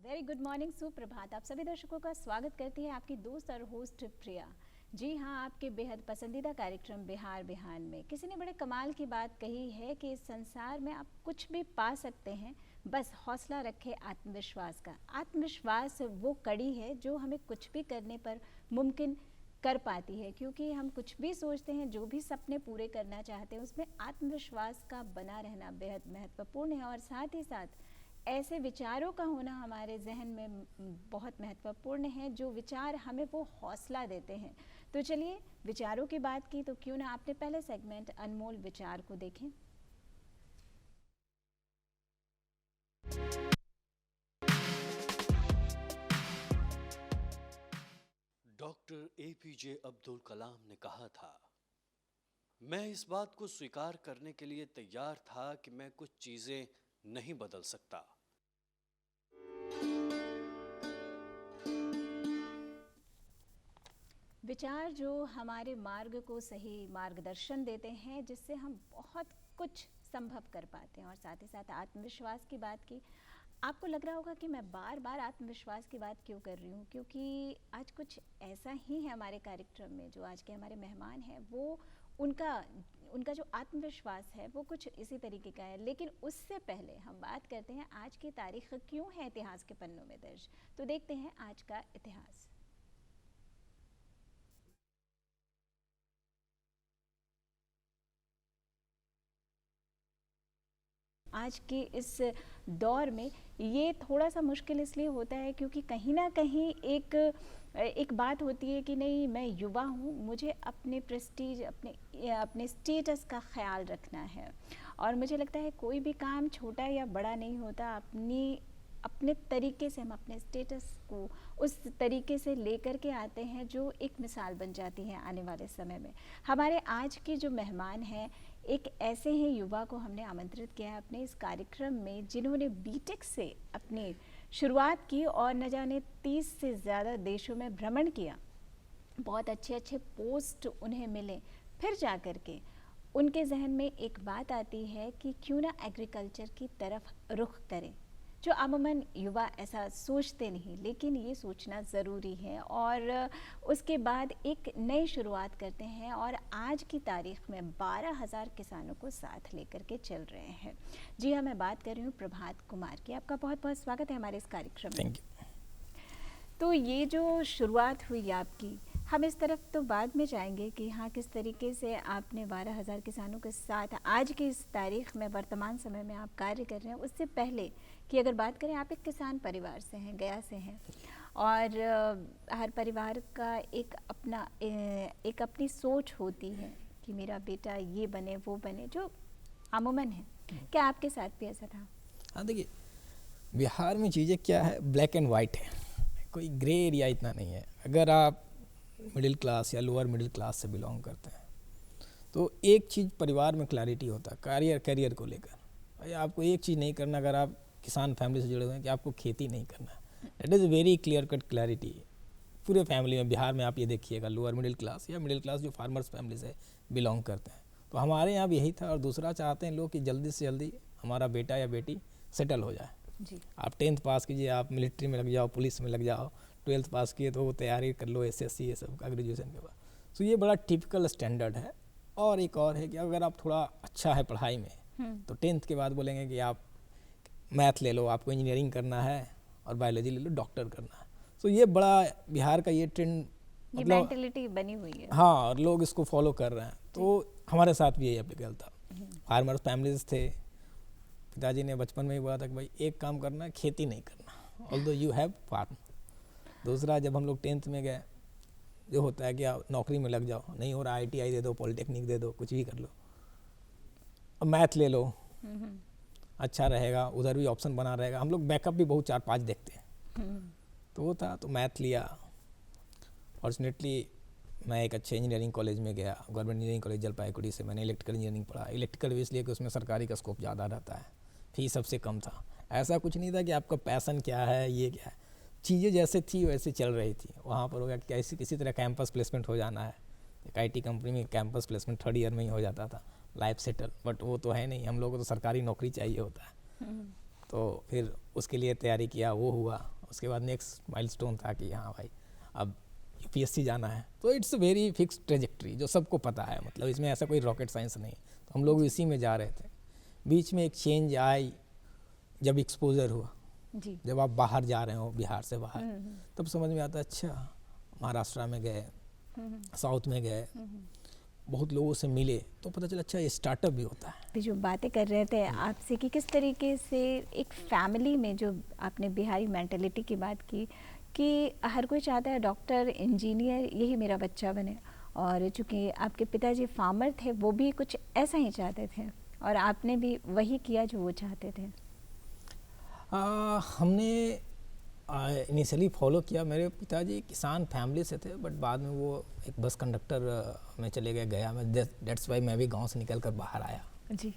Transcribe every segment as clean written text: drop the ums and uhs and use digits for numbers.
Very good morning, सुप्रभात। आप सभी दर्शकों का स्वागत करती है आपकी दोस्त और होस्ट प्रिया। जी हाँ, आपके बेहद पसंदीदा कार्यक्रम बिहार बिहान में किसी ने बड़े कमाल की बात कही है कि इस संसार में आप कुछ भी पा सकते हैं, बस हौसला रखें आत्मविश्वास का। आत्मविश्वास वो कड़ी है जो हमें कुछ भी करने पर मुमकिन कर पाती है, क्योंकि हम कुछ भी सोचते हैं, जो भी सपने पूरे करना चाहते हैं, उसमें आत्मविश्वास का बना रहना बेहद महत्वपूर्ण है। और साथ ही साथ ऐसे विचारों का होना हमारे जहन में बहुत महत्वपूर्ण है, जो विचार हमें वो हौसला देते हैं। तो चलिए, विचारों की बात की तो क्यों ना आपने पहले सेगमेंट अनमोल विचार को देखें। डॉक्टर एपीजे अब्दुल कलाम ने कहा था, मैं इस बात को स्वीकार करने के लिए तैयार था कि मैं कुछ चीजें नहीं बदल सकता। विचार जो हमारे मार्ग को सही मार्गदर्शन देते हैं, जिससे हम बहुत कुछ संभव कर पाते हैं। और साथ ही साथ आत्मविश्वास की बात की। आपको लग रहा होगा कि मैं बार बार आत्मविश्वास की बात क्यों कर रही हूँ, क्योंकि आज कुछ ऐसा ही है हमारे कार्यक्रम में। जो आज के हमारे मेहमान हैं, वो उनका उनका जो आत्मविश्वास है वो कुछ इसी तरीके का है। लेकिन उससे पहले हम बात करते हैं आज की तारीख क्यों है इतिहास के पन्नों में दर्ज। तो देखते हैं आज का इतिहास। आज के इस दौर में ये थोड़ा सा मुश्किल इसलिए होता है क्योंकि कहीं ना कहीं एक बात होती है कि नहीं, मैं युवा हूँ, मुझे अपने प्रेस्टीज, अपने स्टेटस का ख्याल रखना है। और मुझे लगता है कोई भी काम छोटा या बड़ा नहीं होता, अपने तरीके से हम अपने स्टेटस को उस तरीके से लेकर के आते हैं जो एक मिसाल बन जाती है आने वाले समय में। हमारे आज के जो मेहमान हैं, एक ऐसे ही युवा को हमने आमंत्रित किया है अपने इस कार्यक्रम में, जिन्होंने बीटेक से अपनी शुरुआत की और न जाने 30 से ज़्यादा देशों में भ्रमण किया। बहुत अच्छे अच्छे पोस्ट उन्हें मिले। फिर जा कर के उनके जहन में एक बात आती है कि क्यों ना एग्रीकल्चर की तरफ रुख करें, जो अमूमन युवा ऐसा सोचते नहीं, लेकिन ये सोचना ज़रूरी है। और उसके बाद एक नई शुरुआत करते हैं और आज की तारीख में 12,000 किसानों को साथ लेकर के चल रहे हैं। जी हाँ, मैं बात कर रही हूँ प्रभात कुमार की। आपका बहुत बहुत स्वागत है हमारे इस कार्यक्रम में। Thank you. तो ये जो शुरुआत हुई आपकी, हम इस तरफ तो बाद में जाएंगे कि हाँ, किस तरीके से आपने 12,000 किसानों के साथ आज की इस तारीख में वर्तमान समय में आप कार्य कर रहे हैं। उससे पहले कि अगर बात करें, आप एक किसान परिवार से हैं, गया से हैं, और हर परिवार का एक अपनी सोच होती है कि मेरा बेटा ये बने वो बने, जो अमूमन है। क्या आपके साथ भी ऐसा था? हाँ, देखिए, बिहार में चीज़ें क्या है, ब्लैक एंड वाइट है, कोई ग्रे एरिया इतना नहीं है। अगर आप मिडिल क्लास या लोअर मिडिल क्लास से बिलोंग करते हैं तो एक चीज़ परिवार में क्लैरिटी होता है, करियर को लेकर। भाई, आपको एक चीज़ नहीं करना, अगर आप किसान फैमिली से जुड़े हुए हैं, कि आपको खेती नहीं करना है। That is very clear cut clarity पूरे फैमिली में। बिहार में आप ये देखिएगा, लोअर मिडिल क्लास या मिडिल क्लास जो फार्मर्स फैमिली से बिलोंग करते हैं, तो हमारे यहाँ भी यही था। और दूसरा, चाहते हैं लोग कि जल्दी से जल्दी हमारा बेटा या बेटी सेटल हो जाए। जी। आप 10th पास कीजिए, आप मिलिट्री में लग जाओ, पुलिस में लग जाओ। 12th पास किए तो वो तैयारी कर लो SSC ये सब का ग्रेजुएशन के बाद। तो ये बड़ा टिपिकल स्टैंडर्ड है। और एक और है कि अगर आप थोड़ा अच्छा है पढ़ाई में तो 10th के बाद बोलेंगे कि आप मैथ ले लो, आपको इंजीनियरिंग करना है, और बायोलॉजी ले लो, डॉक्टर करना है। तो ये बड़ा बिहार का ये ट्रेंड, ये मतलब मेंटलिटी बनी हुई है। हाँ, और लोग इसको फॉलो कर रहे हैं। तो हमारे साथ भी यही एप्लीकेबल था। फार्मर्स फैमिलीज थे। पिताजी ने बचपन में ही बोला था कि भाई एक काम करना है, खेती नहीं करना, ऑल्दो यू हैव फार्म। दूसरा, जब हम लोग 10th में गए, जो होता है कि आप नौकरी में लग जाओ, नहीं हो रहा ITI दे दो, पॉलिटेक्निक दे दो, कुछ भी कर लो, अब मैथ ले लो, अच्छा रहेगा, उधर भी ऑप्शन बना रहेगा। हम लोग बैकअप भी बहुत 4-5 देखते हैं। तो वो था, तो मैथ लिया। फॉर्चुनेटली मैं एक अच्छे इंजीनियरिंग कॉलेज में गया, गवर्नमेंट इंजीनियरिंग कॉलेज जलपाईगुड़ी से। मैंने इलेक्ट्रिकल इंजीनियरिंग पढ़ा। इलेक्ट्रिकल भी इसलिए कि उसमें सरकारी का स्कोप ज़्यादा रहता है, फीस सबसे कम था। ऐसा कुछ नहीं था कि आपका पैसन क्या है, ये क्या है, चीज़ें जैसे थी वैसे चल रही थी। वहाँ पर हो गया कि कैसे किसी तरह कैंपस प्लेसमेंट हो जाना है। एक IT कंपनी में कैंपस प्लेसमेंट 3rd ईयर में ही हो जाता था, लाइफ सेटल। बट वो तो है नहीं, हम लोगों को तो सरकारी नौकरी चाहिए होता है। तो फिर उसके लिए तैयारी किया, वो हुआ। उसके बाद नेक्स्ट माइलस्टोन था कि हाँ भाई अब यूपीएससी जाना है। तो इट्स वेरी फिक्स ट्रेजेक्ट्री जो सबको पता है, मतलब इसमें ऐसा कोई रॉकेट साइंस नहीं। तो हम लोग इसी में जा रहे थे। बीच में एक चेंज आई जब एक्सपोजर हुआ, जी। जब आप बाहर जा रहे हो बिहार से बाहर, तब समझ में आता अच्छा महाराष्ट्र में गए, साउथ में गए, बहुत लोगों से मिले तो पता चला अच्छा ये स्टार्टअप भी होता है। अभी जो बातें कर रहे थे आपसे कि किस तरीके से एक फैमिली में जो आपने बिहारी मेंटालिटी की बात की कि हर कोई चाहता है डॉक्टर इंजीनियर यही मेरा बच्चा बने, और चूँकि आपके पिताजी फार्मर थे वो भी कुछ ऐसा ही चाहते थे और आपने भी वही किया जो वो चाहते थे। हमने इनिशियली फॉलो किया। मेरे पिताजी किसान फैमिली से थे, बट बाद में वो एक बस कंडक्टर में चले गए गया में। दैट्स वाई मैं भी गांव से निकल कर बाहर आया जी।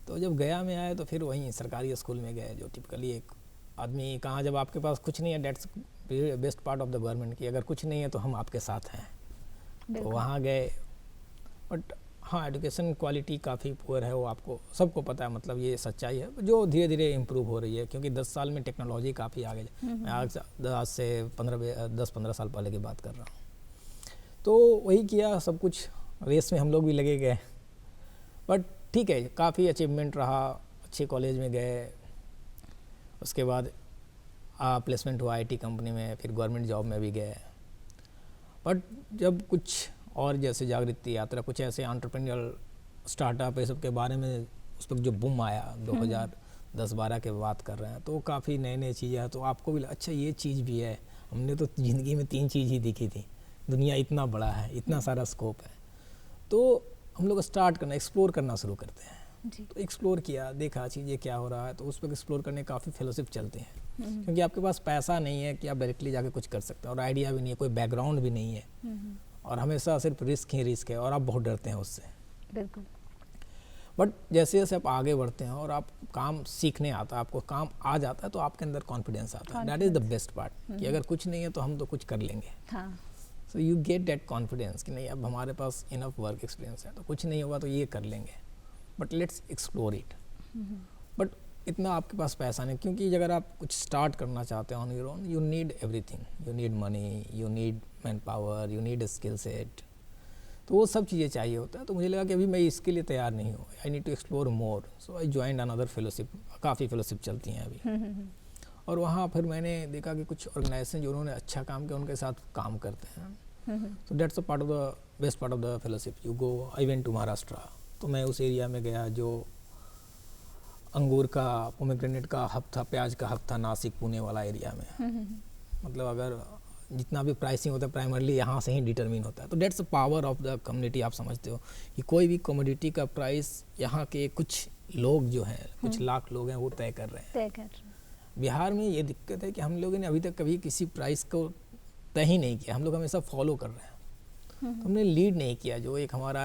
तो जब गया में आए तो फिर वहीं सरकारी स्कूल में गए, जो टिपिकली एक आदमी कहाँ जब आपके पास कुछ नहीं है, that's best part of the government की, अगर कुछ नहीं है तो हम आपके साथ हैं। तो वहाँ गए, बट हाँ एजुकेशन क्वालिटी काफ़ी पुअर है, वो आपको सबको पता है, मतलब ये सच्चाई है जो धीरे धीरे इम्प्रूव हो रही है, क्योंकि 10 साल में टेक्नोलॉजी काफ़ी आगे मैं आज से 10-15 साल पहले की बात कर रहा हूँ। तो वही किया सब कुछ, रेस में हम लोग भी लगे गए, बट ठीक है काफ़ी अचीवमेंट रहा, अच्छे कॉलेज में गए, उसके बाद प्लेसमेंट हुआ आईटी कंपनी में, फिर गवर्नमेंट जॉब में भी गए। बट जब कुछ और जैसे जागृति यात्रा, कुछ ऐसे एंटरप्रेन्योरल स्टार्टअप ये सब के बारे में उस वक्त जो बूम आया 2010-12 के बात कर रहे हैं, तो काफ़ी नए नए चीज़ें हैं, तो आपको भी अच्छा ये चीज़ भी है। हमने तो ज़िंदगी में 3 चीज़ ही दिखी थी, दुनिया इतना बड़ा है, इतना सारा स्कोप है, तो हम लोग स्टार्ट करना एक्सप्लोर करना शुरू करते हैं जी। तो एक्सप्लोर किया, देखा चीज़ें क्या हो रहा है, तो उस पर एक्सप्लोर करने काफ़ी फेलोशिप चलते हैं, क्योंकि आपके पास पैसा नहीं है कि आप डायरेक्टली जाके कुछ कर सकते हैं, और आइडिया भी नहीं है, कोई बैकग्राउंड भी नहीं है, और हमेशा सिर्फ रिस्क ही रिस्क है, और आप बहुत डरते हैं उससे। बिल्कुल। बट जैसे जैसे आप आगे बढ़ते हैं और आप काम सीखने आता है, आपको काम आ जाता है, तो आपके अंदर कॉन्फिडेंस आता है। That is the best part कि अगर कुछ नहीं है तो हम तो कुछ कर लेंगे। हाँ। So you get that confidence कि नहीं अब हमारे पास इनफ वर्क एक्सपीरियंस है, तो कुछ नहीं होगा तो ये कर लेंगे, but let's explore it. But इतना आपके पास पैसा नहीं, क्योंकि अगर आप कुछ स्टार्ट करना चाहते हैं on your own, you need everything, you need money, you need man power, you need skill set, तो वो सब चीज़ें चाहिए होता है। तो मुझे लगा कि अभी मैं इसके लिए तैयार नहीं हूँ, I need to explore more, so I joined another fellowship, काफ़ी फेलोशिप चलती हैं अभी। और वहाँ फिर मैंने देखा कि कुछ ऑर्गेनाइजेशन जो उन्होंने अच्छा काम किया उनके साथ काम करते हैं, so that's a part of the best part of the fellowship. You go, I went to Maharashtra, तो मैं उस एरिया में गया जो अंगूर का, पोमेग्रेनेट का हब था, प्याज का हब था, नासिक पुणे वाला एरिया में। मतलब अगर जितना भी प्राइसिंग होता है प्राइमरली यहाँ से ही डिटरमिन होता है, तो that's the power of the community. आप समझते हो कि कोई भी कमोडिटी का प्राइस यहाँ के कुछ लोग जो हैं, कुछ लाख लोग हैं, वो तय कर रहे हैं। बिहार में ये दिक्कत है कि हम लोगों ने अभी तक कभी किसी प्राइस को तय ही नहीं किया, हम लोग हमेशा फॉलो कर रहे हैं, तो हमने लीड नहीं किया, जो एक हमारा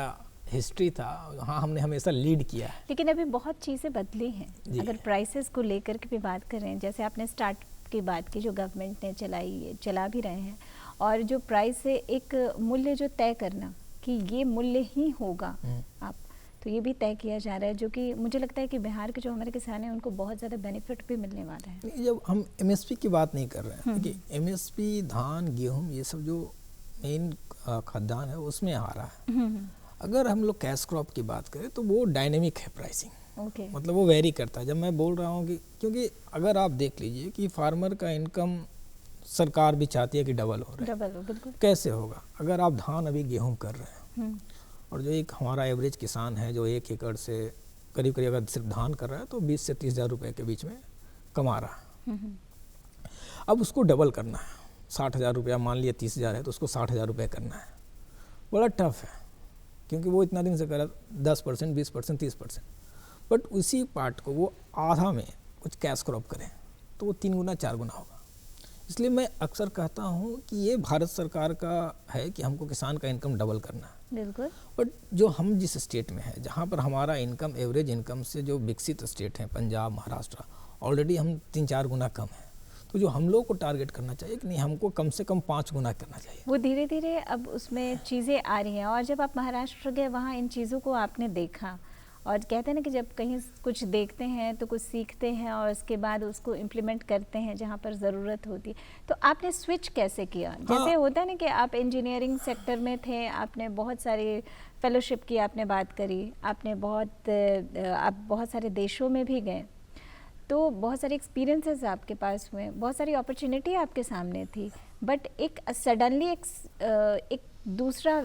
हिस्ट्री था, हाँ हमने हमेशा लीड किया है। लेकिन अभी बहुत चीज़ें बदली हैं, अगर प्राइसेस को लेकर के भी बात करें, जैसे आपने स्टार्ट की बात की जो गवर्नमेंट ने चला भी रहे हैं, और जो प्राइस है एक मूल्य जो तय करना कि ये मूल्य ही होगा आप, तो ये भी तय किया जा रहा है, जो कि मुझे लगता है कि बिहार के जो हमारे किसान हैं उनको बहुत ज़्यादा बेनिफिट भी मिलने वाला है। जब हम एमएसपी की बात नहीं कर रहे हैं, कि एमएसपी धान गेहूँ ये सब जो मेन खाद्यान्न है उसमें आ रहा है। अगर हम लोग कैश क्रॉप की बात करें तो वो डायनेमिक है प्राइसिंग, मतलब वो वेरी करता है। जब मैं बोल रहा हूँ कि क्योंकि अगर आप देख लीजिए कि फार्मर का इनकम सरकार भी चाहती है कि डबल हो रहा है, बिल्कुल। कैसे होगा अगर आप धान अभी गेहूँ कर रहे हैं, और जो एक हमारा एवरेज किसान है जो 1 एकड़ से करीब करीब अगर सिर्फ धान कर रहा है तो 20 से 30 हज़ार रुपये के बीच में कमा रहा है। अब उसको डबल करना है, 60 हज़ार रुपया, मान लिया 30 हज़ार है तो उसको 60 हज़ार रुपये करना है, बड़ा टफ है, क्योंकि वो इतना दिन से कर 10%, 20%, 30%, बट उसी पार्ट को वो आधा में कुछ कैश क्रॉप करें तो वो 3 गुना 4 गुना होगा। इसलिए मैं अक्सर कहता हूँ कि ये भारत सरकार का है कि हमको किसान का इनकम डबल करना है। बिल्कुल। बट जो हम जिस स्टेट में है, जहाँ पर हमारा इनकम एवरेज इनकम से जो विकसित स्टेट हैं, पंजाब, महाराष्ट्र, ऑलरेडी हम 3-4 गुना कम है, तो जो हम लोग को टारगेट करना चाहिए कि नहीं हमको कम से कम 5 गुना करना चाहिए। वो धीरे धीरे अब उसमें चीज़ें आ रही हैं, और जब आप महाराष्ट्र गए वहाँ इन चीज़ों को आपने देखा, और कहते हैं ना कि जब कहीं कुछ देखते हैं तो कुछ सीखते हैं और उसके बाद उसको इम्प्लीमेंट करते हैं जहाँ पर ज़रूरत होती है। तो आपने स्विच कैसे किया? जैसे होता है ना कि आप इंजीनियरिंग सेक्टर में थे, आपने बहुत सारी फेलोशिप की, आपने बात करी, आपने आप बहुत सारे देशों में भी गए, तो बहुत सारे एक्सपीरियंसेस आपके पास हुए, बहुत सारी अपॉर्चुनिटी आपके सामने थी, बट एक सडनली एक दूसरा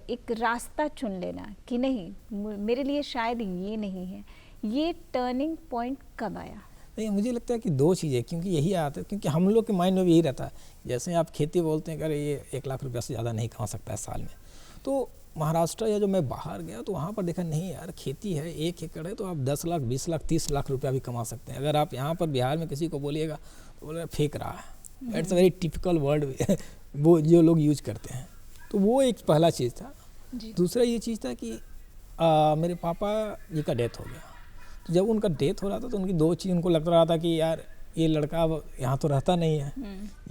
एक रास्ता चुन लेना कि नहीं मेरे लिए शायद ये नहीं है, ये टर्निंग पॉइंट कब आया? नहीं, मुझे लगता है कि दो चीज़ें, क्योंकि यही आता है, क्योंकि हम लोग के माइंड में भी यही रहता है। जैसे आप खेती बोलते हैं कि अरे ये 1 लाख रुपया से ज़्यादा नहीं कमा सकता है साल में, तो महाराष्ट्र या जो मैं बाहर गया तो वहाँ पर देखा नहीं यार, खेती है 1 एकड़ है तो आप 10 लाख 20 लाख 30 लाख रुपया भी कमा सकते हैं। अगर आप यहाँ पर बिहार में किसी को बोलिएगा तो बोले फेंक रहा है। It's a very typical word वो जो लोग यूज करते हैं। तो वो एक पहला चीज़ था। दूसरा ये चीज़ था कि मेरे पापा जी का डेथ हो गया। तो जब उनका डेथ हो रहा था तो उनकी दो चीज़ उनको लग रहा था कि यार ये लड़का अब यहाँ तो रहता नहीं है,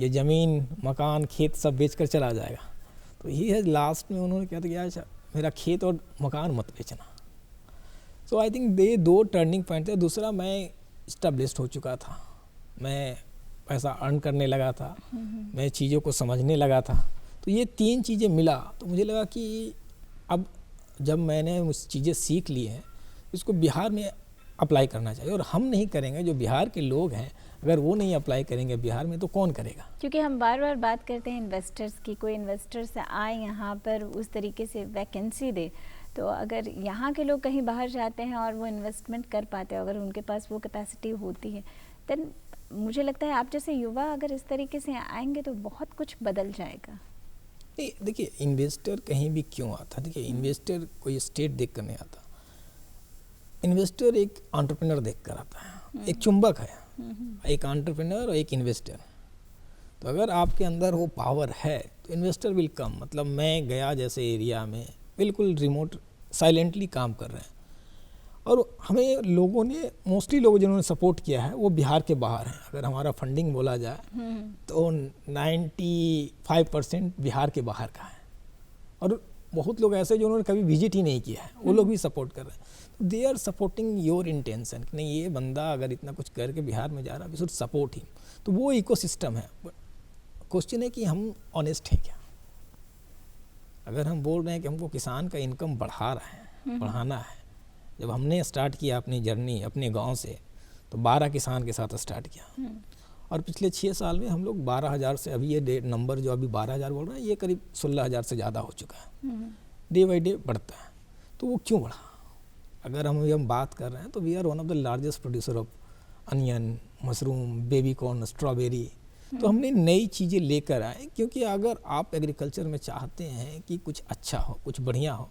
ये ज़मीन मकान खेत सब बेच कर चला जाएगा। तो ये है लास्ट में उन्होंने कहा था कि यार मेरा खेत और मकान मत बेचना। सो आई थिंक ये दो टर्निंग पॉइंट थे। दूसरा मैं इस्टेब्लिश्ड हो चुका था, मैं पैसा अर्न करने लगा था, मैं चीज़ों को समझने लगा था। तो ये 3 चीज़ें मिला तो मुझे लगा कि अब जब मैंने उस चीज़ें सीख ली हैं इसको बिहार में अप्लाई करना चाहिए। और हम नहीं करेंगे, जो बिहार के लोग हैं अगर वो नहीं अप्लाई करेंगे बिहार में तो कौन करेगा? क्योंकि हम बार बार बात करते हैं इन्वेस्टर्स की, कोई इन्वेस्टर्स आए यहाँ पर उस तरीके से वैकेंसी दे, तो अगर यहाँ के लोग कहीं बाहर जाते हैं और वो इन्वेस्टमेंट कर पाते हैं, अगर उनके पास वो कैपेसिटी होती है, देन मुझे लगता है आप जैसे युवा अगर इस तरीके से आएंगे तो बहुत कुछ बदल जाएगा। नहीं, देखिए इन्वेस्टर कहीं भी क्यों आता? देखिए इन्वेस्टर कोई स्टेट देख कर नहीं आता, इन्वेस्टर एक एंटरप्रेन्योर देख कर आता है। एक चुंबक है, एक एंटरप्रेन्योर और एक इन्वेस्टर। तो अगर आपके अंदर वो पावर है तो इन्वेस्टर विल कम। मतलब मैं गया जैसे एरिया में बिल्कुल रिमोट साइलेंटली काम कर रहे हैं और हमें लोगों ने मोस्टली लोग जिन्होंने सपोर्ट किया है वो बिहार के बाहर हैं। अगर हमारा फंडिंग बोला जाए तो 95% बिहार के बाहर का है और बहुत लोग ऐसे जो उन्होंने कभी विजिट ही नहीं किया है वो लोग भी सपोर्ट कर रहे हैं। तो they are supporting your intention कि नहीं ये बंदा अगर इतना कुछ करके बिहार में जा रहा है वी शुड सपोर्ट हिम। तो वो इकोसिस्टम है। क्वेश्चन है कि हम ऑनेस्ट हैं क्या? अगर हम बोल रहे हैं कि हमको किसान का इनकम बढ़ाना है, जब हमने स्टार्ट किया अपनी जर्नी अपने गांव से तो 12 किसान के साथ स्टार्ट किया और पिछले 6 साल में हम लोग 12,000 से, अभी ये नंबर जो अभी 12,000 बोल रहे हैं ये करीब 16,000 से ज़्यादा हो चुका है। डे बाई डे बढ़ता है। तो वो क्यों बढ़ा? अगर हम बात कर रहे हैं तो we are one of the largest producer of onion, mushroom, baby corn, strawberry. तो हमने नई चीज़ें लेकर आए, क्योंकि अगर आप एग्रीकल्चर में चाहते हैं कि कुछ अच्छा हो कुछ बढ़िया हो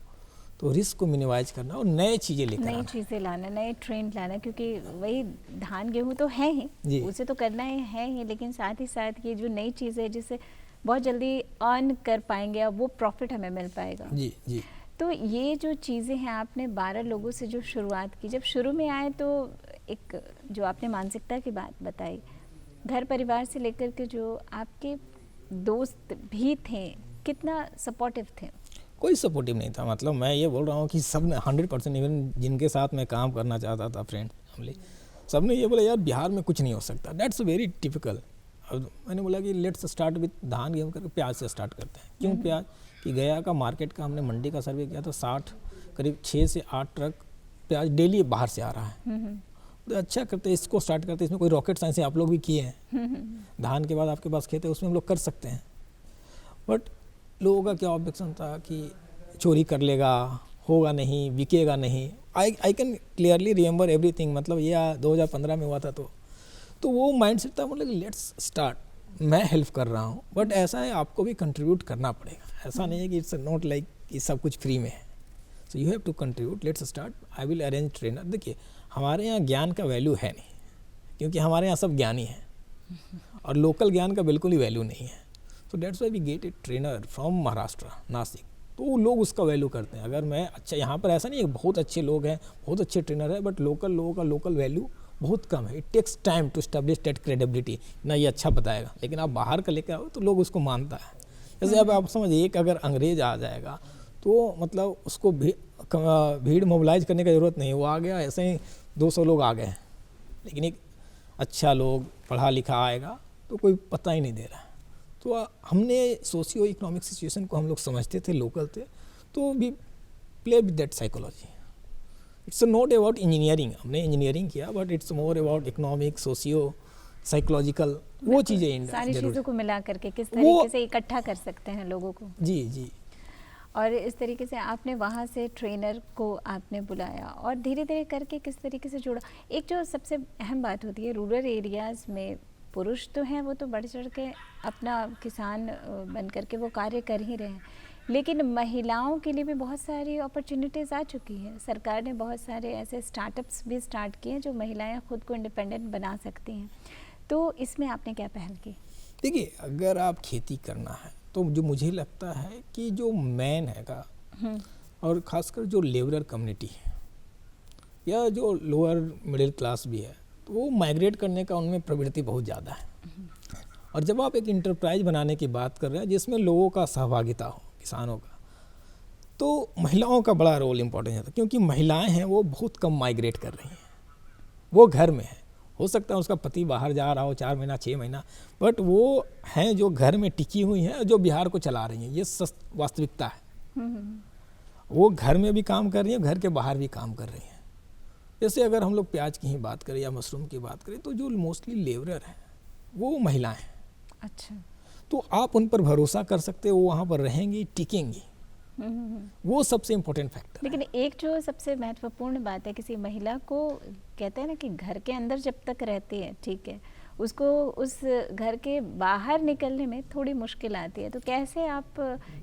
तो रिस्क को मिनिमाइज करना और नए चीज़ें लेकर नई चीज़ें लाना, नए ट्रेंड लाना, क्योंकि वही धान गेहूँ तो है ही, उसे तो करना है ही, लेकिन साथ ही साथ ये जो नई चीज़ है जिससे बहुत जल्दी अर्न कर पाएंगे और वो प्रॉफिट हमें मिल पाएगा। जी जी। तो ये जो चीज़ें हैं आपने 12 लोगों से जो शुरुआत की, जब शुरू में आए तो एक जो आपने मानसिकता की बात बताई, घर परिवार से लेकर के जो आपके दोस्त भी थे कितना सपोर्टिव थे? कोई सपोर्टिव नहीं था। मतलब मैं ये बोल रहा हूँ कि सब ने 100%, इवन जिनके साथ मैं काम करना चाहता था फ्रेंड फैमिली, सब ने ये बोला यार बिहार में कुछ नहीं हो सकता। That's very typical. अब मैंने बोला कि लेट्स स्टार्ट विथ धान गेहूँ करके प्याज से स्टार्ट करते हैं। क्यों प्याज? कि गया का मार्केट का हमने मंडी का सर्वे किया तो करीब 6 से 8 ट्रक प्याज डेली बाहर से आ रहा है। तो अच्छा करते इसको स्टार्ट करते, इसमें कोई रॉकेट साइंस है, आप लोग भी किए हैं। धान के बाद आपके पास खेत है उसमें हम लोग कर सकते हैं। बट लोगों का क्या ऑब्जेक्शन था कि चोरी कर लेगा, होगा नहीं, बिकेगा नहीं। I can clearly remember everything. मतलब ये 2015 में हुआ था तो वो माइंडसेट था। मतलब लेट्स स्टार्ट, मैं हेल्प कर रहा हूँ बट ऐसा है आपको भी कंट्रीब्यूट करना पड़ेगा। ऐसा नहीं है कि इट्स नॉट लाइक कि सब कुछ फ्री में है। So you have to contribute, let's start, I will arrange trainer. देखिए हमारे यहाँ ज्ञान का वैल्यू है नहीं, क्योंकि हमारे यहाँ सब ज्ञानी हैं और लोकल ज्ञान का बिल्कुल ही वैल्यू नहीं है। तो that's why we get a trainer from Maharashtra, Nashik. तो लोग उसका वैल्यू करते हैं। अगर मैं अच्छा, यहाँ पर ऐसा नहीं है, बहुत अच्छे लोग हैं, बहुत अच्छे ट्रेनर है, बट लोकल लोगों का लोकल वैल्यू बहुत कम है। It takes time to establish that credibility. ना ये अच्छा बताएगा, लेकिन आप बाहर का लेकर आओ तो लोग उसको मानता है। जैसे अब आप समझिए, एक अगर अंग्रेज आ जाएगा तो मतलब उसको भीड़ मोबिलाइज करने की ज़रूरत नहीं, वो आ गया ऐसे ही 200 लोग आ गए हैं, लेकिन एक अच्छा लोग पढ़ा लिखा आएगा तो कोई पता ही नहीं दे रहा है। तो हमने सोशियो इकोनॉमिक सिचुएशन को हम लोग समझते थे, लोकल थे, तो we play with that psychology. It's not about engineering, हमने इंजीनियरिंग किया, but it's more about economic, socio psychological, वो चीज़ें सारी जरूर चीज़ों को मिला करके किस तरीके से इकट्ठा कर सकते हैं लोगों को। जी जी। और इस तरीके से आपने वहाँ से ट्रेनर को आपने बुलाया और धीरे धीरे करके किस तरीके से जोड़ा। एक जो सबसे अहम बात होती है, रूरल एरियाज़ में पुरुष तो हैं, वो तो बढ़ चढ़ के अपना किसान बन करके वो कार्य कर ही रहे हैं, लेकिन महिलाओं के लिए भी बहुत सारी अपॉर्चुनिटीज़ आ चुकी है। सरकार ने बहुत सारे ऐसे स्टार्टअप्स भी स्टार्ट किए हैं जो महिलाएं खुद को इंडिपेंडेंट बना सकती हैं। तो इसमें आपने क्या पहल की? देखिए, अगर आप खेती करना है तो जो मुझे लगता है कि जो मैन हैगा और ख़ासकर जो लेबरर कम्युनिटी है या जो लोअर मिडिल क्लास भी है, तो वो माइग्रेट करने का उनमें प्रवृत्ति बहुत ज़्यादा है। और जब आप एक इंटरप्राइज बनाने की बात कर रहे हैं जिसमें लोगों का सहभागिता हो, किसानों का, तो महिलाओं का बड़ा रोल इम्पोर्टेंट है, क्योंकि महिलाएं हैं वो बहुत कम माइग्रेट कर रही हैं, वो घर में है। हो सकता है उसका पति बाहर जा रहा हो 4 महीना 6 महीना, बट वो हैं जो घर में टिकी हुई हैं, जो बिहार को चला रही हैं। ये वास्तविकता है। वो घर में भी काम कर रही हैं, घर के बाहर भी काम कर रही हैं। जैसे अगर हम लोग प्याज की ही बात करें या मशरूम की बात करें, तो जो मोस्टली लेबरर हैं वो महिलाएं हैं। अच्छा। तो आप उन पर भरोसा कर सकते हो, वो वहाँ पर रहेंगी, टिकेंगी। वो सबसे इम्पोर्टेंट फैक्टर। लेकिन एक जो सबसे महत्वपूर्ण बात है, किसी महिला को कहते हैं ना कि घर के अंदर जब तक रहती है, ठीक है, उसको उस घर के बाहर निकलने में थोड़ी मुश्किल आती है। तो कैसे आप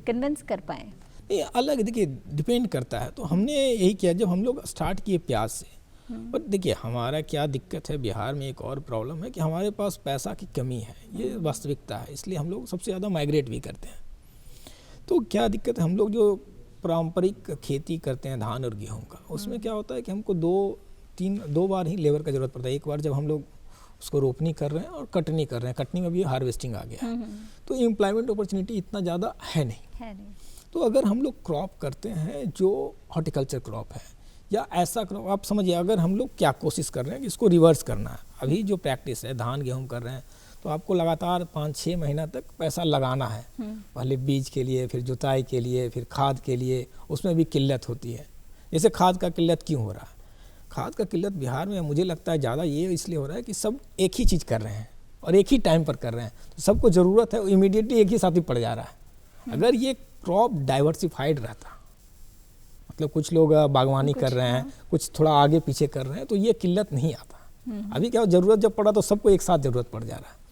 कन्विंस कर पाएँ? ये अलग, देखिए, डिपेंड करता है। तो हमने यही किया जब हम लोग स्टार्ट किए प्याज से। और देखिए, हमारा क्या दिक्कत है बिहार में, एक और प्रॉब्लम है कि हमारे पास पैसा की कमी है, ये वास्तविकता है। इसलिए हम लोग सबसे ज़्यादा माइग्रेट भी करते हैं। तो क्या दिक्कत है, हम लोग जो पारंपरिक खेती करते हैं धान और गेहूं का, उसमें क्या होता है कि हमको 2 बार ही लेबर का ज़रूरत पड़ता है। एक बार जब हम लोग उसको रोपनी कर रहे हैं और कटनी कर रहे हैं, कटनी में भी हार्वेस्टिंग आ गया है, तो एम्प्लॉयमेंट अपॉर्चुनिटी इतना ज़्यादा है नहीं। तो अगर हम लोग क्रॉप करते हैं जो हॉर्टिकल्चर क्रॉप है या ऐसा क्रॉप, आप समझिए, अगर हम लोग क्या कोशिश कर रहे हैं कि इसको रिवर्स करना है। अभी जो प्रैक्टिस है, धान गेहूं कर रहे हैं, तो आपको लगातार 5-6 महीना तक पैसा लगाना है। पहले बीज के लिए, फिर जुताई के लिए, फिर खाद के लिए, उसमें भी किल्लत होती है। जैसे खाद का किल्लत क्यों हो रहा है? खाद का किल्लत बिहार में मुझे लगता है ज़्यादा ये इसलिए हो रहा है कि सब एक ही चीज़ कर रहे हैं और एक ही टाइम पर कर रहे हैं, तो सबको ज़रूरत है, इमीडिएटली एक ही साथ ही पड़ जा रहा है। अगर ये क्रॉप डाइवर्सिफाइड रहता, मतलब कुछ लोग बागवानी कर रहे हैं, कुछ थोड़ा आगे पीछे कर रहे हैं, तो ये किल्लत नहीं आता। अभी क्या, ज़रूरत जब पड़ा तो सबको एक साथ ज़रूरत पड़ जा रहा है।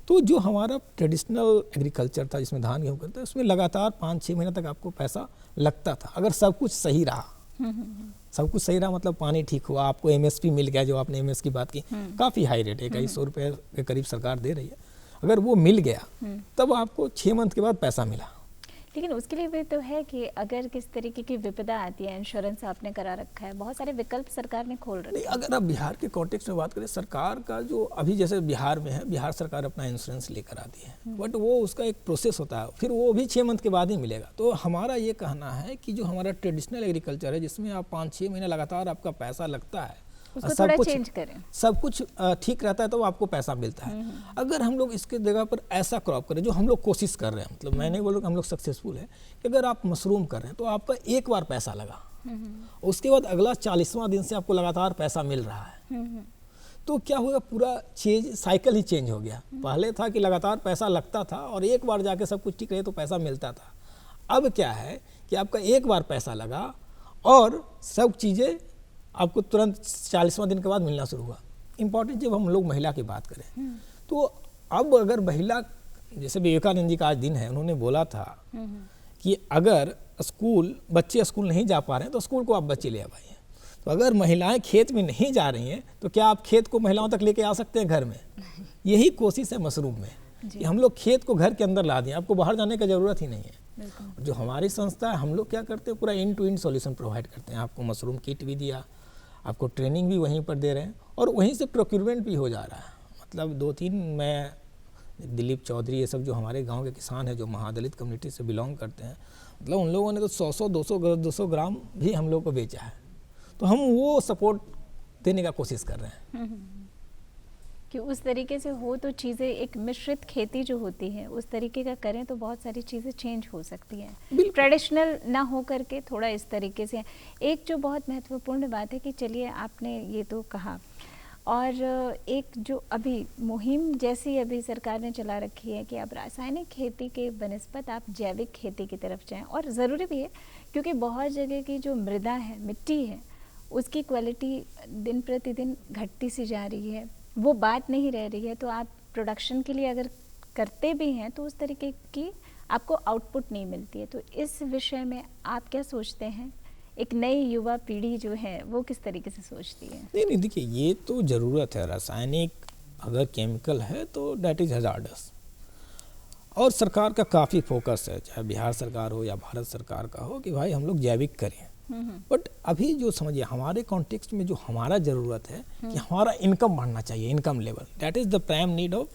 तो जो हमारा ट्रेडिशनल एग्रीकल्चर था जिसमें धान गेहूँ करते हैं, उसमें लगातार 5-6 महीने तक आपको पैसा लगता था, अगर सब कुछ सही रहा। सब कुछ सही रहा मतलब पानी ठीक हुआ, आपको एमएसपी मिल गया, जो आपने एमएस की बात की, काफ़ी हाई रेट है, 2100 रुपये के करीब सरकार दे रही है। अगर वो मिल गया तब आपको 6 मंथ के बाद पैसा मिला। लेकिन उसके लिए भी तो है कि अगर किस तरीके की विपदा आती है, इंश्योरेंस आपने करा रखा है, बहुत सारे विकल्प सरकार ने खोल रखे हैं। अगर आप बिहार के कॉन्टेक्स्ट में बात करें, सरकार का जो अभी जैसे बिहार में है, बिहार सरकार अपना इंश्योरेंस लेकर आती है, बट वो उसका एक प्रोसेस होता है, फिर वो भी 6 मंथ के बाद ही मिलेगा। तो हमारा ये कहना है कि जो हमारा ट्रेडिशनल एग्रीकल्चर है, जिसमें आप 5-6 महीने लगातार आपका पैसा लगता है, उसको थोड़ा चेंज करें, सब कुछ ठीक रहता है, तो आपको पैसा मिलता है। अगर हम लोग इसके जगह पर ऐसा क्रॉप करें, जो हम लोग कोशिश कर रहे हैं, मतलब मैं नहीं बोल रहा कि हम लोग सक्सेसफुल है, कि अगर आप मशरूम कर रहे हैं तो आपका एक बार पैसा लगा, उसके बाद अगला 40वां दिन से आपको लगातार पैसा मिल रहा है, तो क्या होगा, पूरा साइकिल ही चेंज हो गया। पहले था कि लगातार पैसा लगता था और एक बार जाके सब कुछ ठीक रहे तो पैसा मिलता था। अब क्या है कि आपका एक बार पैसा लगा और सब चीज़ें आपको तुरंत 40वां दिन के बाद मिलना शुरू हुआ। इम्पॉर्टेंट जब हम लोग महिला की बात करें, तो अब अगर महिला, जैसे विवेकानंद जी का आज दिन है, उन्होंने बोला था कि अगर बच्चे स्कूल नहीं जा पा रहे हैं तो स्कूल को आप बच्चे ले आइए। तो अगर महिलाएं खेत में नहीं जा रही हैं तो क्या आप खेत को महिलाओं तक लेके आ सकते हैं घर में? यही कोशिश है मशरूम में कि हम लोग खेत को घर के अंदर ला दें, आपको बाहर जाने की ज़रूरत ही नहीं है। जो हमारी संस्था है, हम लोग क्या करते हैं, पूरा end to end solution provide करते हैं। आपको मशरूम किट भी दिया, आपको ट्रेनिंग भी वहीं पर दे रहे हैं और वहीं से प्रोक्यूरमेंट भी हो जा रहा है। मतलब 2-3 मैं दिलीप चौधरी, ये सब जो हमारे गांव के किसान हैं जो महादलित कम्युनिटी से बिलोंग करते हैं, मतलब उन लोगों ने तो 100-200 ग्राम भी हम लोग को बेचा है। तो हम वो सपोर्ट देने का कोशिश कर रहे हैं कि उस तरीके से हो तो चीज़ें, एक मिश्रित खेती जो होती है उस तरीके का करें तो बहुत सारी चीज़ें चेंज हो सकती हैं, ट्रेडिशनल ना हो करके थोड़ा इस तरीके से। एक जो बहुत महत्वपूर्ण बात है कि चलिए आपने ये तो कहा, और एक जो अभी मुहिम जैसी अभी सरकार ने चला रखी है कि अब रासायनिक खेती के बनस्पत आप जैविक खेती की तरफ जाएं, और ज़रूरी भी है क्योंकि बहुत जगह की जो मृदा है, मिट्टी है, उसकी क्वालिटी दिन प्रतिदिन घटती सी जा रही है, वो बात नहीं रह रही है। तो आप प्रोडक्शन के लिए अगर करते भी हैं तो उस तरीके की आपको आउटपुट नहीं मिलती है। तो इस विषय में आप क्या सोचते हैं, एक नई युवा पीढ़ी जो है वो किस तरीके से सोचती है? नहीं, देखिए ये तो ज़रूरत है, रासायनिक अगर केमिकल है तो डैट इज़ हज़ार्डस, और सरकार का काफ़ी फोकस है, चाहे बिहार सरकार हो या भारत सरकार का हो, कि भाई हम लोग जैविक करें। बट अभी जो समझिए हमारे कॉन्टेक्स्ट में जो हमारा ज़रूरत है कि हमारा इनकम बढ़ना चाहिए, income level, that is the prime need of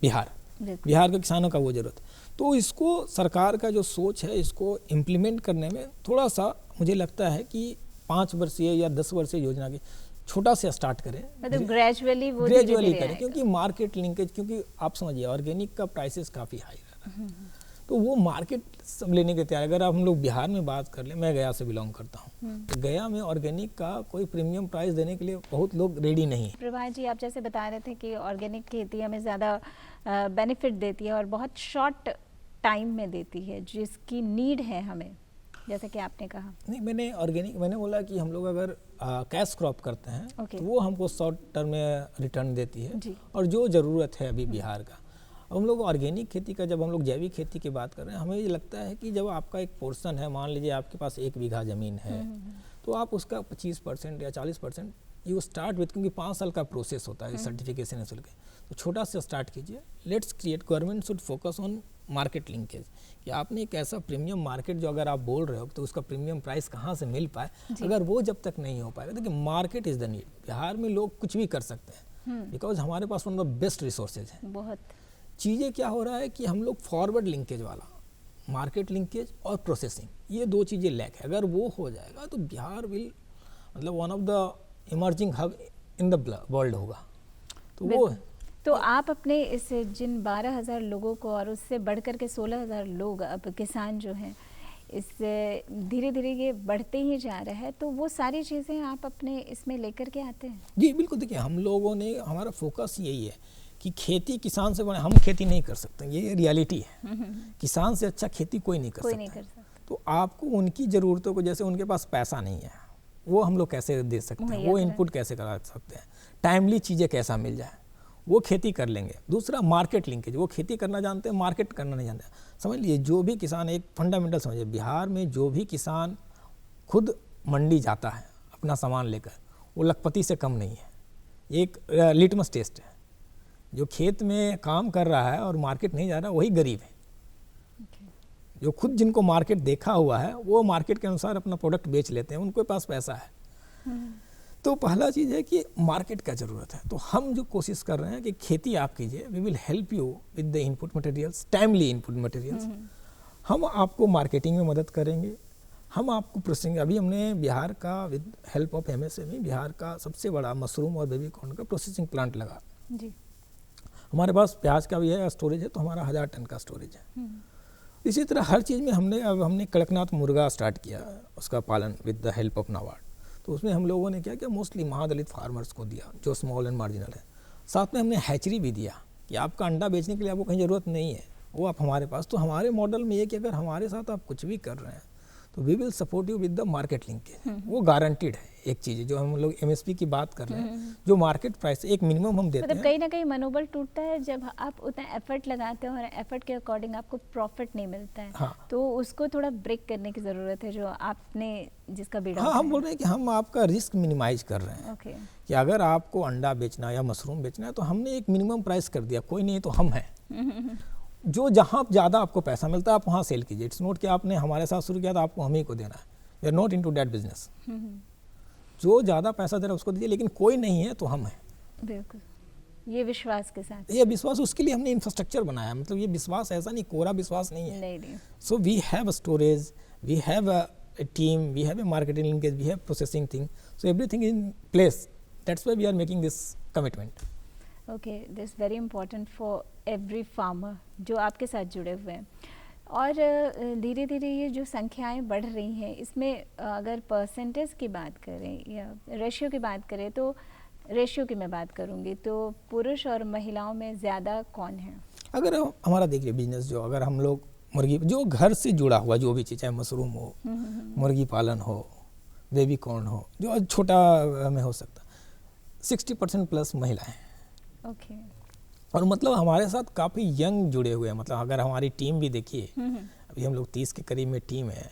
Bihar के किसानों का वो ज़रूरत। तो इसको सरकार का जो सोच है इसको इम्प्लीमेंट करने में थोड़ा सा मुझे लगता है कि 5 वर्षीय या 10 वर्षीय योजना की छोटा से स्टार्ट करें, मतलब ग्रेजुअली करें, क्योंकि मार्केट लिंकेज, क्योंकि आप समझिए ऑर्गेनिक का प्राइसेस काफ़ी हाई रहा है, तो वो मार्केट सब लेने के तैयार। अगर हम लोग बिहार में बात कर लें, मैं गया से बिलोंग करता हूँ, तो गया में ऑर्गेनिक का कोई प्रीमियम प्राइस देने के लिए बहुत लोग रेडी नहीं है। प्रभा जी, आप जैसे बता रहे थे कि ऑर्गेनिक खेती हमें ज़्यादा बेनिफिट देती है और बहुत शॉर्ट टाइम में देती है, जिसकी नीड है हमें, जैसे कि आपने कहा। नहीं, मैंने बोला कि हम लोग अगर कैश क्रॉप करते हैं तो वो हमको शॉर्ट टर्म में रिटर्न देती है, और जो ज़रूरत है अभी बिहार का। हम लोग ऑर्गेनिक खेती का, जब हम लोग जैविक खेती की बात कर रहे हैं, हमें ये लगता है कि जब आपका एक पोर्शन है, मान लीजिए आपके पास 1 बीघा ज़मीन है, तो आप उसका 25% या 40% यू स्टार्ट विथ, क्योंकि 5 साल का प्रोसेस होता है सर्टिफिकेशन शुल्क, तो छोटा से स्टार्ट कीजिए। Let's create, government should focus on market linkage, कि आपने एक ऐसा प्रीमियम मार्केट, जो अगर आप बोल रहे हो तो उसका प्रीमियम प्राइस कहाँ से मिल पाए, अगर वो जब तक नहीं हो पाएगा, देखिए market is the need. Bihar में लोग कुछ भी कर सकते हैं बिकॉज हमारे पास one of the best resources है। बहुत चीज़ें क्या हो रहा है कि हम लोग फॉरवर्ड लिंकेज वाला, मार्केट लिंकेज और प्रोसेसिंग, ये 2 चीज़ें लैक है। अगर वो हो जाएगा तो बिहार विल, मतलब one of the emerging hub in the world होगा। तो वो, तो आप अपने इस जिन 12,000 लोगों को, और उससे बढ़कर के 16,000 लोग अब किसान जो हैं, इससे धीरे धीरे ये बढ़ते ही जा रहा है, तो वो सारी चीज़ें आप अपने इसमें लेकर के आते हैं? जी बिल्कुल, देखिए हम लोगों ने, हमारा फोकस यही है कि खेती किसान से बने, हम खेती नहीं कर सकते, ये रियलिटी है। किसान से अच्छा खेती कोई नहीं कर सकता। तो आपको उनकी ज़रूरतों को, जैसे उनके पास पैसा नहीं है, वो हम लोग कैसे दे सकते हैं, वो इनपुट कैसे करा सकते हैं, टाइमली चीज़ें कैसा मिल जाए, वो खेती कर लेंगे। दूसरा मार्केट लिंकेज, वो खेती करना जानते हैं, मार्केट करना नहीं जानते। समझ लीजिए जो भी किसान, एक फंडामेंटल समझिए, बिहार में जो भी किसान खुद मंडी जाता है अपना सामान लेकर, वो लखपति से कम नहीं है। एक लिटमस टेस्ट है, जो खेत में काम कर रहा है और मार्केट नहीं जा रहा, वही गरीब है। जो खुद जिनको मार्केट देखा हुआ है, वो मार्केट के अनुसार अपना प्रोडक्ट बेच लेते हैं, उनके पास पैसा है। तो पहला चीज़ है कि मार्केट का ज़रूरत है। तो हम जो कोशिश कर रहे हैं कि खेती आप कीजिए, we will help you with the input materials, timely input materials. हम आपको मार्केटिंग में मदद करेंगे, हम आपको प्रोसेसिंग, अभी हमने बिहार का with help of MSME Bihar का सबसे बड़ा मशरूम और बेबी कॉर्न का प्रोसेसिंग प्लांट लगा जी। हमारे पास प्याज का भी है स्टोरेज है, तो हमारा 1000 टन का स्टोरेज है। इसी तरह हर चीज़ में हमने कड़कनाथ मुर्गा स्टार्ट किया, उसका पालन with the help of NABARD. तो उसमें हम लोगों ने क्या किया, मोस्टली महादलित फार्मर्स को दिया जो स्मॉल एंड मार्जिनल है। साथ में हमने हैचरी भी दिया कि आपका अंडा बेचने के लिए आपको कहीं ज़रूरत नहीं है, वो आप हमारे पास। तो हमारे मॉडल में ये कि अगर हमारे साथ आप कुछ भी कर रहे हैं तो we will support you with the market linkage, वो गारंटीड है। एक चीज़ जो हम लोग MSP की बात कर रहे हैं, जो मार्केट प्राइस एक मिनिमम हम देते हैं। मतलब कहीं ना कहीं मनोबल टूटता है जब आप उतना एफर्ट लगाते हो और एफर्ट के अकॉर्डिंग आपको प्रॉफिट नहीं मिलता है। हाँ। तो उसको थोड़ा ब्रेक करने की ज़रूरत है, जो आपने जिसका बीड़ा। हाँ, हम बोल रहे हैं कि हम आपका रिस्क मिनिमाइज कर रहे हैं। ओके। कि अगर आपको अंडा बेचना या मशरूम बेचना है तो हमने एक मिनिमम प्राइस कर दिया, कोई नहीं तो हम हैं। जो जहाँ ज़्यादा आपको पैसा मिलता है आप वहाँ सेल कीजिए। इट्स नॉट कि आपने हमारे साथ शुरू किया तो आपको हम ही को देना है, we are not into that business. जो ज़्यादा पैसा दे रहा है उसको दीजिए, लेकिन कोई नहीं है तो हम हैं। बिल्कुल ये विश्वास के साथ। ये विश्वास, उसके लिए हमने इंफ्रास्ट्रक्चर बनाया, मतलब ये विश्वास ऐसा नहीं, कोरा विश्वास नहीं है। नहीं। So we have a storage, we have a team, we have a marketing linkage, we have processing thing. So everything in place. That's why we are making this commitment. Okay, this very important for every farmer जो आपके साथ जुड़े हुए हैं। और धीरे धीरे ये जो संख्याएं बढ़ रही हैं, इसमें अगर परसेंटेज की बात करें या रेशियो की बात करें, तो रेशियो की मैं बात करूंगी, तो पुरुष और महिलाओं में ज़्यादा कौन है? अगर हमारा देखिए बिजनेस, जो अगर हम लोग मुर्गी, जो घर से जुड़ा हुआ जो भी चीज़, चाहे मशरूम हो, मुर्गी पालन हो, बेबी कॉर्न हो, जो छोटा में हो सकता, 60% प्लस महिलाएं। ओके। और मतलब हमारे साथ काफ़ी यंग जुड़े हुए हैं। मतलब अगर हमारी टीम भी देखिए, अभी हम लोग 30 के करीब में टीम है,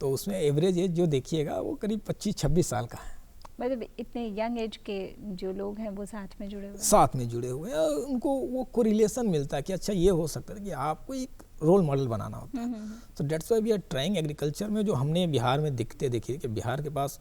तो उसमें एवरेज एज जो देखिएगा वो करीब 25-26 साल का है। मतलब इतने यंग एज के जो लोग हैं वो साथ में जुड़े हुए हैं। साथ में जुड़े हुए हैं, उनको वो कोरिलेशन मिलता है कि अच्छा ये हो सकता है कि आपको एक रोल मॉडल बनाना होता है। तो that's why we are trying agriculture में, जो हमने बिहार में देखिए कि बिहार के पास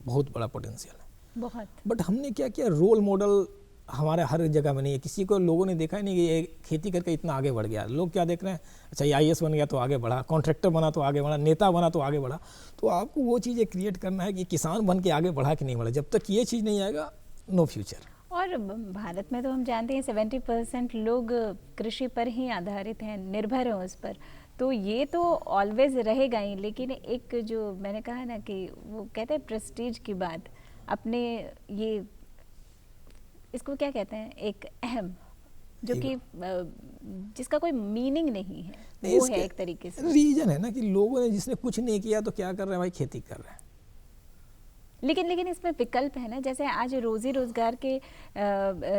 बहुत बड़ा पोटेंशियल है, बहुत। बट हमने क्या किया, रोल मॉडल हमारे हर जगह में नहीं है। किसी को लोगों ने देखा ही नहीं कि ये खेती करके इतना आगे बढ़ गया। लोग क्या देख रहे हैं, अच्छा ये IAS बन गया तो आगे बढ़ा, कॉन्ट्रैक्टर बना तो आगे बढ़ा, नेता बना तो आगे बढ़ा। तो आपको वो चीज़ें क्रिएट करना है कि किसान बन के आगे बढ़ा कि नहीं बढ़ा। जब तक ये चीज़ नहीं आएगा, नो फ्यूचर। और भारत में तो हम जानते हैं 70% लोग कृषि पर ही आधारित हैं, निर्भर हैं उस पर। तो ये तो ऑलवेज रहेगा ही, लेकिन एक जो मैंने कहा ना कि वो कहते हैं प्रेस्टीज की बात, अपने ये इसको क्या कहते हैं, एक अहम, जो कि जिसका कोई मीनिंग नहीं है, वो है एक तरीके से रीजन है ना कि लोगों ने, जिसने कुछ नहीं किया तो क्या कर रहे हैं भाई, खेती कर रहे हैं। लेकिन इसमें विकल्प है ना, जैसे आज रोजी रोजगार के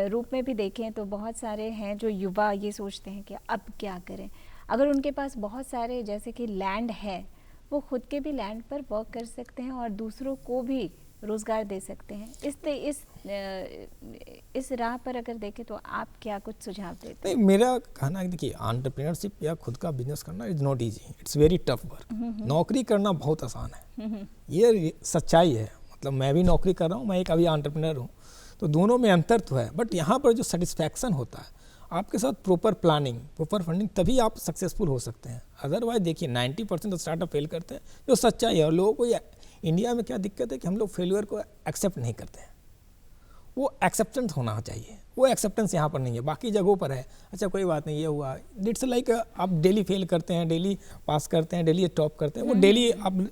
रूप में भी देखें तो बहुत सारे हैं जो युवा ये सोचते हैं कि अब क्या करें। अगर उनके पास बहुत सारे जैसे कि लैंड है, वो खुद के भी लैंड पर वर्क कर सकते हैं और दूसरों को भी रोजगार दे सकते हैं। इस राह पर अगर देखें तो आप क्या कुछ सुझाव देते हैं? नहीं, मेरा कहना है, देखिए एंटरप्रेन्योरशिप या खुद का बिजनेस करना is not easy, it's very tough work. नौकरी करना बहुत आसान है, ये सच्चाई है। मतलब मैं भी नौकरी कर रहा हूँ, मैं एक अभी एंटरप्रेन्योर हूँ, तो दोनों में अंतर तो है। बट यहाँ पर जो सेटिस्फैक्शन होता है, आपके साथ प्रॉपर प्लानिंग, प्रॉपर फंडिंग, तभी आप सक्सेसफुल हो सकते हैं। अदरवाइज देखिए 90% स्टार्टअप फेल करते हैं, जो सच्चाई है। और लोगों को इंडिया में क्या दिक्कत है कि हम लोग फेलियर को एक्सेप्ट नहीं करते हैं। वो एक्सेप्टेंस होना चाहिए, वो एक्सेप्टेंस यहाँ पर नहीं है, बाकी जगहों पर है। अच्छा कोई बात नहीं, ये हुआ, इट्स लाइक आप डेली फेल करते हैं, डेली पास करते हैं, डेली टॉप करते हैं, वो डेली आप,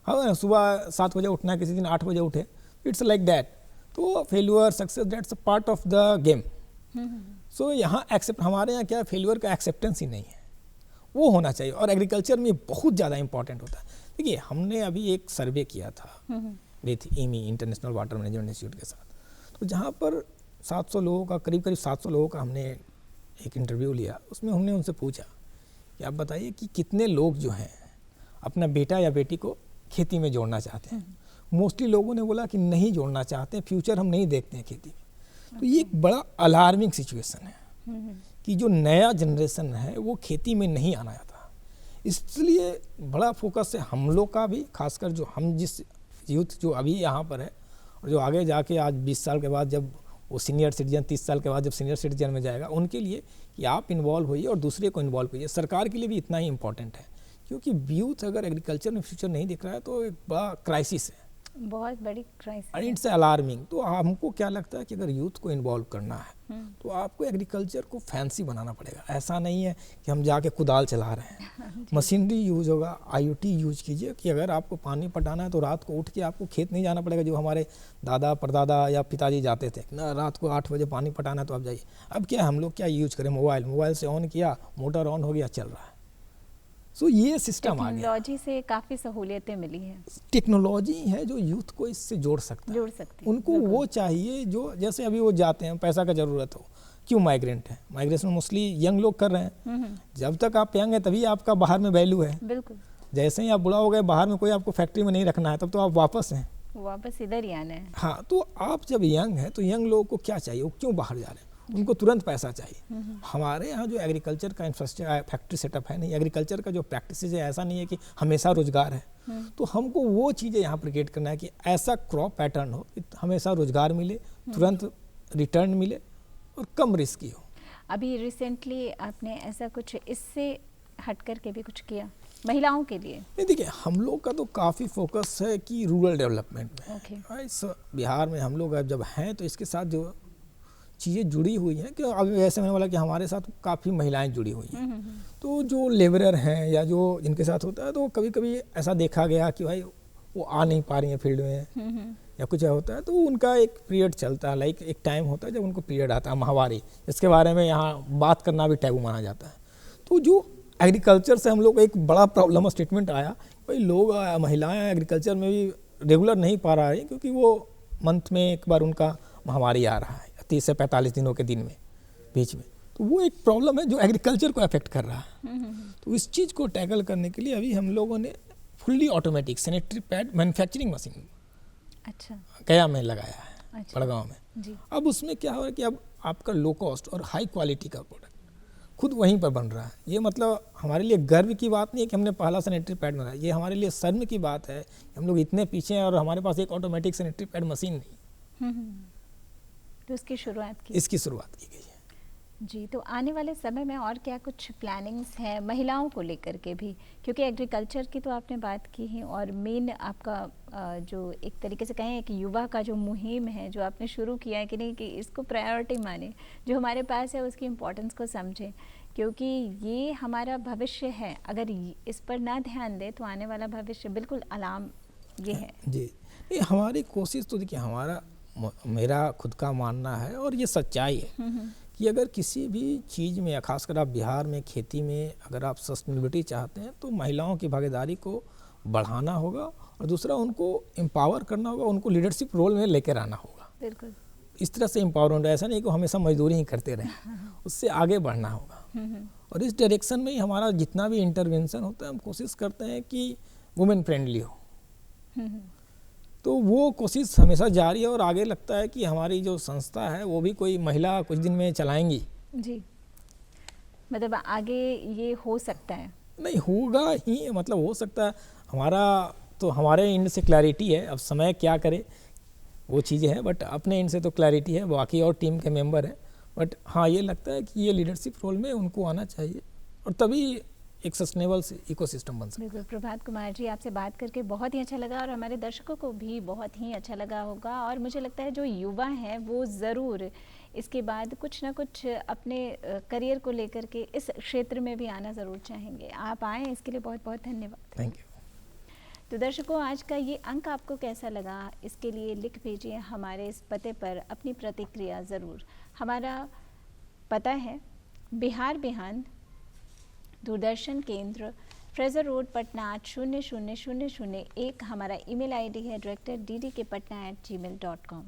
हाँ, सुबह 7 बजे उठना है, किसी दिन 8 बजे उठे, इट्स लाइक दैट। तो failure success that's a part of the game. So यहाँ एक्सेप्ट, हमारे यहाँ क्या फेल्यूर का एक्सेप्टेंस ही नहीं है, वो होना चाहिए। और एग्रीकल्चर में बहुत ज़्यादा इंपॉर्टेंट होता है। देखिए हमने अभी एक सर्वे किया था with IMI, international water management institute के साथ, तो जहाँ पर 700 लोगों का, करीब 700 लोगों का हमने एक इंटरव्यू लिया। उसमें हमने उनसे पूछा कि आप बताइए कि कितने लोग जो हैं अपना बेटा या बेटी को खेती में जोड़ना चाहते हैं। मोस्टली लोगों ने बोला कि नहीं जोड़ना चाहते हैं, फ्यूचर हम नहीं देखते हैं खेती में। तो ये एक बड़ा अलार्मिंग सिचुएशन है कि जो नया जनरेशन है वो खेती में नहीं आना चाहता। इसलिए बड़ा फोकस है हम लोग का भी, खासकर जो हम जिस यूथ जो अभी यहाँ पर है और जो आगे जाके आज 20 साल के बाद जब वो सीनियर सिटीजन, 30 साल के बाद जब सीनियर सिटीजन में जाएगा, उनके लिए कि आप इन्वॉल्व होइए और दूसरे को इन्वॉल्व कीजिए। सरकार के लिए भी इतना ही इम्पोर्टेंट है, क्योंकि यूथ अगर एग्रीकल्चर में फ्यूचर नहीं दिख रहा है तो एक बड़ा क्राइसिस है, बहुत बड़ी क्राइसिस एंड इट्स अलार्मिंग। तो हमको क्या लगता है कि अगर यूथ को इन्वॉल्व करना है तो आपको एग्रीकल्चर को फैंसी बनाना पड़ेगा। ऐसा नहीं है कि हम जाके कुदाल चला रहे हैं, मशीनरी यूज होगा, IoT यूज कीजिए कि अगर आपको पानी पटाना है तो रात को उठ के आपको खेत नहीं जाना पड़ेगा, जो हमारे दादा परदादा या पिताजी जाते थे ना, रात को 8 बजे पानी पटाना है तो आप जाइए। अब क्या हम लोग क्या यूज करें, मोबाइल से ऑन किया, मोटर ऑन हो गया, चल रहा है। सो ये सिस्टम आ गया। टेक्नोलॉजी से काफ़ी सहूलियतें मिली हैं। टेक्नोलॉजी है जो यूथ को इससे जोड़ सकती है। उनको वो चाहिए जो, जैसे अभी वो जाते हैं, पैसा का ज़रूरत हो, क्यों माइग्रेंट है, माइग्रेशन मोस्टली यंग लोग कर रहे हैं। जब तक आप यंग हैं तभी आपका बाहर में वैल्यू है। बिल्कुल। जैसे ही आप बुढ़ा हो गए, बाहर में कोई आपको फैक्ट्री में नहीं रखना है, तब तो आप वापस हैं, वापस इधर ही आना है। हाँ, तो आप जब यंग हैं तो यंग लोगों को क्या चाहिए, वो क्यों बाहर जा रहे हैं, उनको तुरंत पैसा चाहिए। हमारे यहाँ जो एग्रीकल्चर का इंफ्रास्ट्रक्चर, फैक्ट्री सेटअप है नहीं, एग्रीकल्चर का जो प्रैक्टिस है ऐसा नहीं है कि हमेशा रोजगार है। तो हमको वो चीज़ें यहाँ पर क्रिएट करना है कि ऐसा क्रॉप पैटर्न हो कि हमेशा रोजगार मिले, तुरंत रिटर्न मिले, और कम रिस्की हो। अभी रिसेंटली आपने ऐसा कुछ इससे हट कर के भी कुछ किया महिलाओं के लिए? नहीं, देखिए हम लोग का तो काफ़ी फोकस है कि रूरल डेवलपमेंट में। ओके। इस बिहार में हम लोग अब जब हैं तो इसके साथ जो चीज़ें जुड़ी हुई हैं कि अब ऐसे में बोला कि हमारे साथ काफ़ी महिलाएं जुड़ी हुई हैं। तो जो लेबरर हैं या जो जिनके साथ होता है तो कभी कभी ऐसा देखा गया कि भाई वो आ नहीं पा रही हैं फील्ड में या कुछ होता है, तो उनका एक पीरियड चलता है, लाइक एक टाइम होता है जब उनको पीरियड आता है माहवारी, इसके बारे में यहाँ बात करना भी टैबू माना जाता है। तो जो एग्रीकल्चर से हम लोग को एक बड़ा प्रॉब्लम स्टेटमेंट आया, भाई लोग महिलाएं एग्रीकल्चर में भी रेगुलर नहीं पा रहा है क्योंकि वो मंथ में एक बार उनका माहवारी आ रहा है 30 से 45 दिनों के दिन में बीच में। तो वो एक प्रॉब्लम है जो एग्रीकल्चर को अफेक्ट कर रहा है। तो इस चीज़ को टैकल करने के लिए अभी हम लोगों ने fully automatic sanitary pad manufacturing machine अच्छा गया में लगाया है, अच्छा। बड़गांव में। जी। अब उसमें क्या हो रहा है कि अब आपका लो कॉस्ट और हाई क्वालिटी का प्रोडक्ट खुद वहीं पर बन रहा है। ये मतलब हमारे लिए गर्व की बात नहीं है कि हमने पहला सैनिटरी पैड बनाया, ये हमारे लिए शर्म की बात है कि हम लोग इतने पीछे हैं और हमारे पास एक ऑटोमेटिक सैनिटरी पैड मशीन नहीं। तो इसकी शुरुआत की? इसकी शुरुआत की गई है। जी। तो आने वाले समय में और क्या कुछ प्लानिंग्स हैं महिलाओं को लेकर के भी, क्योंकि एग्रीकल्चर की तो आपने बात की है और मेन आपका जो एक तरीके से कहें कि युवा का जो मुहिम है जो आपने शुरू किया है कि नहीं कि इसको प्रायोरिटी माने, जो हमारे पास है उसकी इम्पोर्टेंस को समझें, क्योंकि ये हमारा भविष्य है। अगर इस पर ना ध्यान दें तो आने वाला भविष्य बिल्कुल अलाम ये है। जी, ये हमारी कोशिश तो देखिए, मेरा खुद का मानना है और ये सच्चाई है कि अगर किसी भी चीज़ में, खासकर आप बिहार में खेती में अगर आप सस्टेनेबिलिटी चाहते हैं तो महिलाओं की भागीदारी को बढ़ाना होगा और दूसरा उनको एम्पावर करना होगा, उनको लीडरशिप रोल में लेकर आना होगा। बिल्कुल इस तरह से एम्पावरमेंट, ऐसा नहीं कि हमेशा मजदूरी ही करते रहें, उससे आगे बढ़ना होगा। और इस डायरेक्शन में ही हमारा जितना भी इंटरवेंशन होता है हम कोशिश करते हैं कि वुमेन फ्रेंडली हो। तो वो कोशिश हमेशा जारी है और आगे लगता है कि हमारी जो संस्था है वो भी कोई महिला कुछ दिन में चलाएंगी। जी, मतलब आगे ये हो सकता है? नहीं होगा ही, मतलब हो सकता है। हमारा तो हमारे एंड से क्लैरिटी है, अब समय क्या करे वो चीज़ें हैं, बट अपने एंड से तो क्लैरिटी है, बाकी और टीम के मेंबर हैं। बट हाँ, ये लगता है कि ये लीडरशिप रोल में उनको आना चाहिए और तभी एक सस्टेनेबल इकोसिस्टम बन सकता है। बिल्कुल। प्रभात कुमार जी, आपसे बात करके बहुत ही अच्छा लगा और हमारे दर्शकों को भी बहुत ही अच्छा लगा होगा। और मुझे लगता है जो युवा हैं वो ज़रूर इसके बाद कुछ ना कुछ अपने करियर को लेकर के इस क्षेत्र में भी आना ज़रूर चाहेंगे। आप आएँ, इसके लिए बहुत बहुत धन्यवाद। Thank you. तो दर्शकों, आज का ये अंक आपको कैसा लगा इसके लिए लिख भेजिए हमारे इस पते पर अपनी प्रतिक्रिया ज़रूर। हमारा पता है बिहार बिहान, दूरदर्शन केंद्र, फ्रेजर रोड, पटना 80001। हमारा ईमेल आईडी है director@ddkpatna@gmail.com।